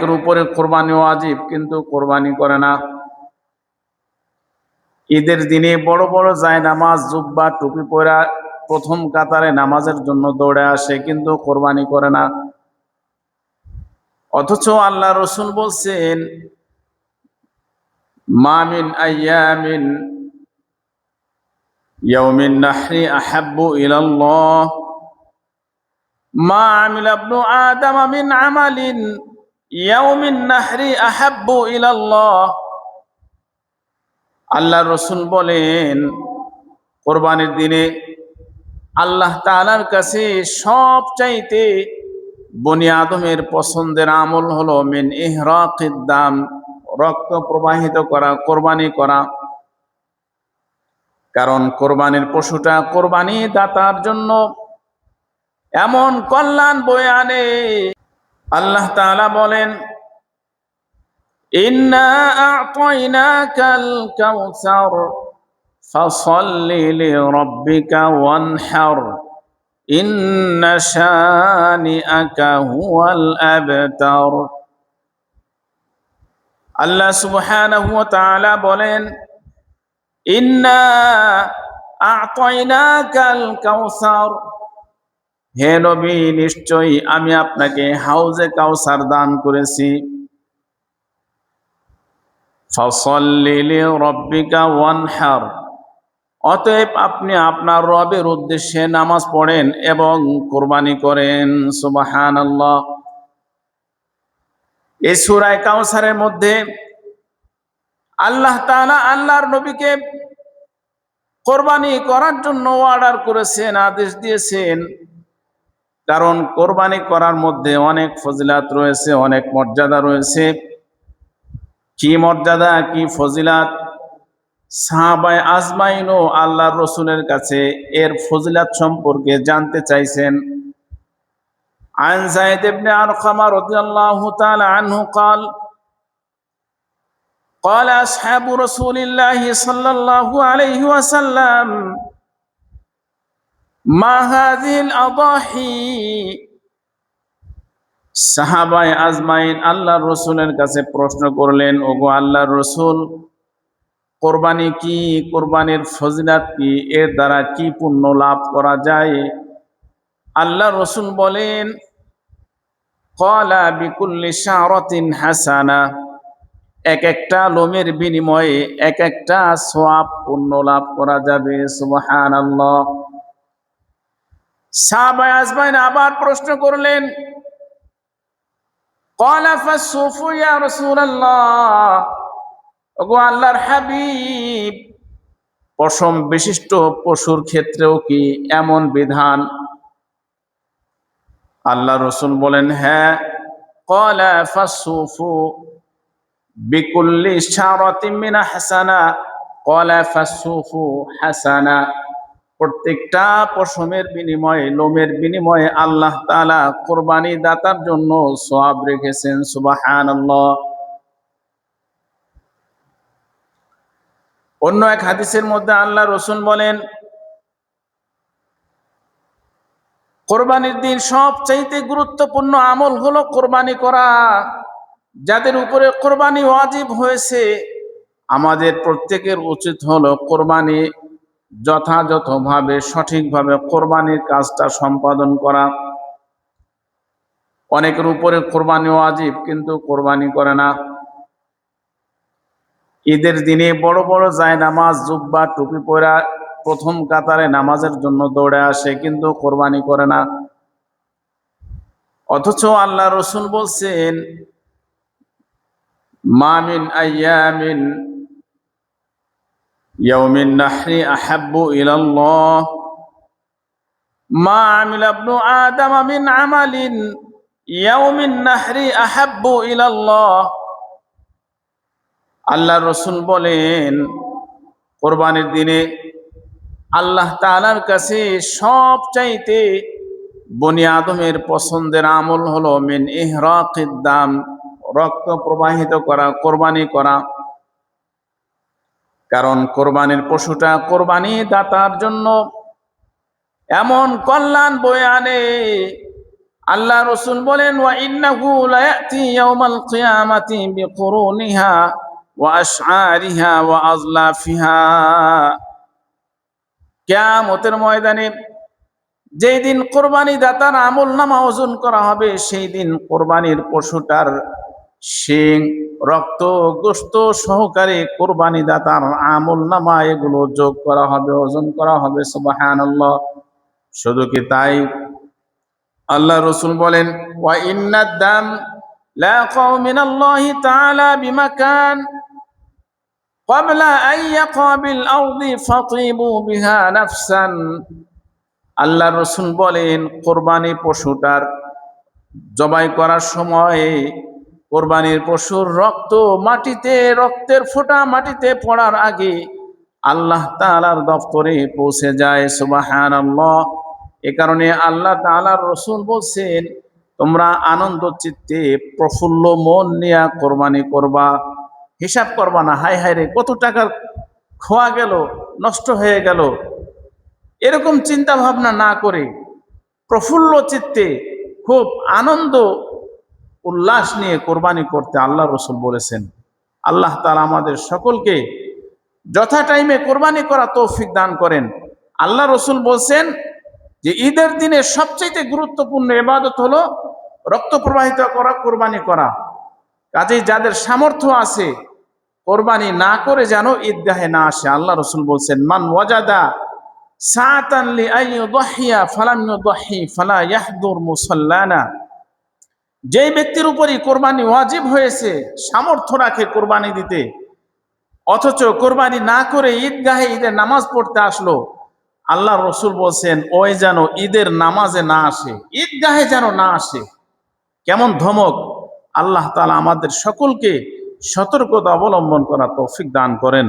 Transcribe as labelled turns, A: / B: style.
A: এর উপরে কোরবানি ওয়াজিব কিন্তু কোরবানি করে না। ঈদের দিনে বড় বড় জায়নামাজ জুব্বা টুপি পরা প্রথম কাতারে নামাজের জন্য দৌড়ে আসে কিন্তু কোরবানি করে না। অথচ আল্লাহ রাসূল বলছেন, মা মিন আইয়ামিন ইয়াউমিন নাহরি আহাব্বু ইলাল্লাহ মা আমিলা ইবনু আদম মিন আমালিন ইয়াউমিন নাহরি আহাব্বু ইলাল্লাহ। আল্লাহ রাসূল বলেন, কোরবানির দিনে আল্লাহ তাআলার কাছে সবচাইতে বনি আদমের পছন্দের আমল হলো মিন ইহরাকিদ দাম, রক্ত প্রবাহিত করা, কোরবানি করা। কারণ কোরবানির পশুটা কোরবানি দাতার জন্য এমন কল্যাণ বয়ে আনে। আল্লাহ তাআলা বলেন, ইন্না আ'তাইনাকাল কাউসার ফাসাল্লি লিরাব্বিকা ওয়ানহার ইন্না শানিআকা হুয়াল আবতার। আল্লাহ সুবহানাহু ওয়া তাআলা বলেন, ইন্না আ'তাইনাকাল কাউসার, হে নবী নিশ্চয়ই আমি আপনাকে হাউজে কাউসার দান করেছি। ফাসাল্লি লিরাব্বিকা ওয়ানহার, অতএব আপনি আপনার রবের উদ্দেশ্যে নামাজ পড়েন এবং কুরবানি করেন। সুবহানাল্লাহ। এই সূরা কাউসারের মধ্যে আল্লাহ তাআলা আল্লাহর নবীকে কোরবানি করার জন্য অর্ডার করেছেন, আদেশ দিয়েছেন। কারণ কোরবানি করার মধ্যে অনেক ফজিলাত রয়েছে, অনেক মর্যাদা রয়েছে। কি মর্যাদা, কি ফজিলাত! সাহাবায়ে আজমাইনও আল্লাহর রাসূলের কাছে এর ফজিলাত সম্পর্কে জানতে চাইছেন। আন যায়েদ ইবনে আরকামা রাদিয়াল্লাহু তাআলা আনহু قال قال أصحاب رسول الله صلى الله عليه وسلم ما هذه الأضاحي। সাহাবায়ে আজমাইন আল্লাহর রাসূলের কাছে প্রশ্ন করলেন, ওগো আল্লাহর রাসূল, কোরবানি কি, কোরবানির ফজিলাত কি, এর দ্বারা কি পুণ্য লাভ করা যায়? আল্লাহর রাসূল বলেন, ক্বালা বিকুল্লি শারাতিন হাসানা, এক একটা লোমের বিনিময়ে এক একটা সওয়াব পুণ্য লাভ করা যাবে। সুবহানাল্লাহ। সাহাবায়ে আজমাইন আবার প্রশ্ন করলেন, ক্বালা ফাসসুফু ইয়া রাসূলুল্লাহ, ওগো আল্লাহর হাবিব, পশম বিশিষ্ট পশুর ক্ষেত্রেও কি এমন বিধান? আল্লাহ রাসূল বলেন, হ্যাঁ। ক্বালা ফাসসুফু বিকুল্লি শারাতিন মিন হাসানা, ক্বালা ফাসসুফু হাসানা, প্রত্যেকটা পশমের বিনিময়ে, লোমের বিনিময়ে আল্লাহ তাআলা কুরবানি দাতার জন্য সওয়াব রেখেছেন। সুবহানাল্লাহ। অন্য এক হাদিসের মধ্যে আল্লাহ রাসূল বলেন, কোরবানির দিন সবচাইতে গুরুত্বপূর্ণ আমল হলো কোরবানি করা। যাদের উপরে কোরবানি ওয়াজিব হয়েছে, আমাদের প্রত্যেকের উচিত হলো কোরবানি যথাযথভাবে, সঠিকভাবে কোরবানির কাজটা সম্পাদন করা। অনেকের উপরে কোরবানি ওয়াজিব কিন্তু কোরবানি করে না। ঈদের দিনে বড় বড় জায়নামাজ জুব্বা টুপি পরা প্রথম কাতারে নামাজের জন্য দৌড়ে আসে কিন্তু কোরবানি করে না। অথচ আল্লাহ রাসূল বলছেন, মা মিন আইয়ামিন ইয়াউমিন নাহরি আহাব্বু ইলাল্লাহ মা আমিলা ইবনু আদম মিন আমালিন ইয়াউমিন নাহরি আহাব্বু ইলাল্লাহ। আল্লাহ রাসূল বলেন, কোরবানির দিনে আল্লাহ তাআলার কাছে সবচাইতে বনি আদমের পছন্দের আমল হলো মিন ইহরাকিদ দাম, রক্ত প্রবাহিত করা, কোরবানি করা। কারণ কোরবানির পশুটা কোরবানি দাতার জন্য এমন কল্যাণ বয়ে আনে। আল্লাহ রাসূল বলেন, ওয়া ইন্নাহু লায়াতি ইয়াউমাল কিয়ামাতি বিকুরুনিহা ওয়া আশআরিহা ওয়া আযলাফিহা। কিয়ামতের ময়দানে যেই দিন কোরবানি দাতার আমলনামা ওজন করা হবে, সেই দিন কোরবানির পশুটার শিং, রক্ত, গোশত সহকারে কোরবানি দাতার আমলনামা এগুলো যোগ করা হবে, ওজন করা হবে। সুবহানাল্লাহ। শুধু কি তাই, আল্লাহ রাসূল বলেন, ওয়া ইন্নাদ দাম লাকাউ মিনাল্লাহি তাআলা বিমাকান ক্বাবলা আন ইয়াকা বিল আরদি ফাতিবু বিহা নাফসান। আল্লাহ রাসূল বলেন, কোরবানি পশুটার জবাই করার সময় কোরবানির পশুর রক্তের ফোঁটা মাটিতে পড়ার আগে আল্লাহ তাআলার দপ্তরে পৌঁছে যায়। সুবহানাল্লাহ। এ কারণে আল্লাহ তাআলার রাসূল বলছেন, তোমরা আনন্দ চিত্তে প্রফুল্ল মন নিয়ে কোরবানি করবা, হিসাব করবা না, হায় হায় রে কত টাকা খোয়া গেল, নষ্ট হয়ে গেল, এরকম চিন্তা ভাবনা না করে প্রফুল্ল চিত্তে খুব আনন্দ উল্লাস নিয়ে কোরবানি করতে আল্লাহ রাসূল বলেছেন। আল্লাহ তাআলা আমাদের সকলকে যথা টাইমে কোরবানি করা তৌফিক দান করেন। আল্লাহ রাসূল বলছেন যে ঈদের দিনে সবচেয়ে গুরুত্বপূর্ণ ইবাদত হলো রক্ত প্রবাহিত করা, কোরবানি করা। কাজেই যাদের সামর্থ্য আছে কোরবানি না করে যেন ঈদগাহে না আসে। আল্লাহ রাসূল বলছেন, মান ওয়াজাদা সাআতান লিআন ইউদহিয়া ফালাম ইউদহি ফালা ইয়াহদুর মুসাল্লানা। যেই ব্যক্তির উপরই কোরবানি ওয়াজিব হয়েছে, সামর্থ্য রাখে কোরবানি দিতে, অথচ কোরবানি না করে ঈদগাহে ঈদের নামাজ পড়তে আসলো, আল্লাহ রাসূল বলছেন ওই যেন ঈদের নামাজে না আসে, ঈদগাহে যেন না আসে। কেমন ধমক! আল্লাহ তাআলা আমাদের সকলকে সতর্কতা অবলম্বন করা তৌফিক দান করেন।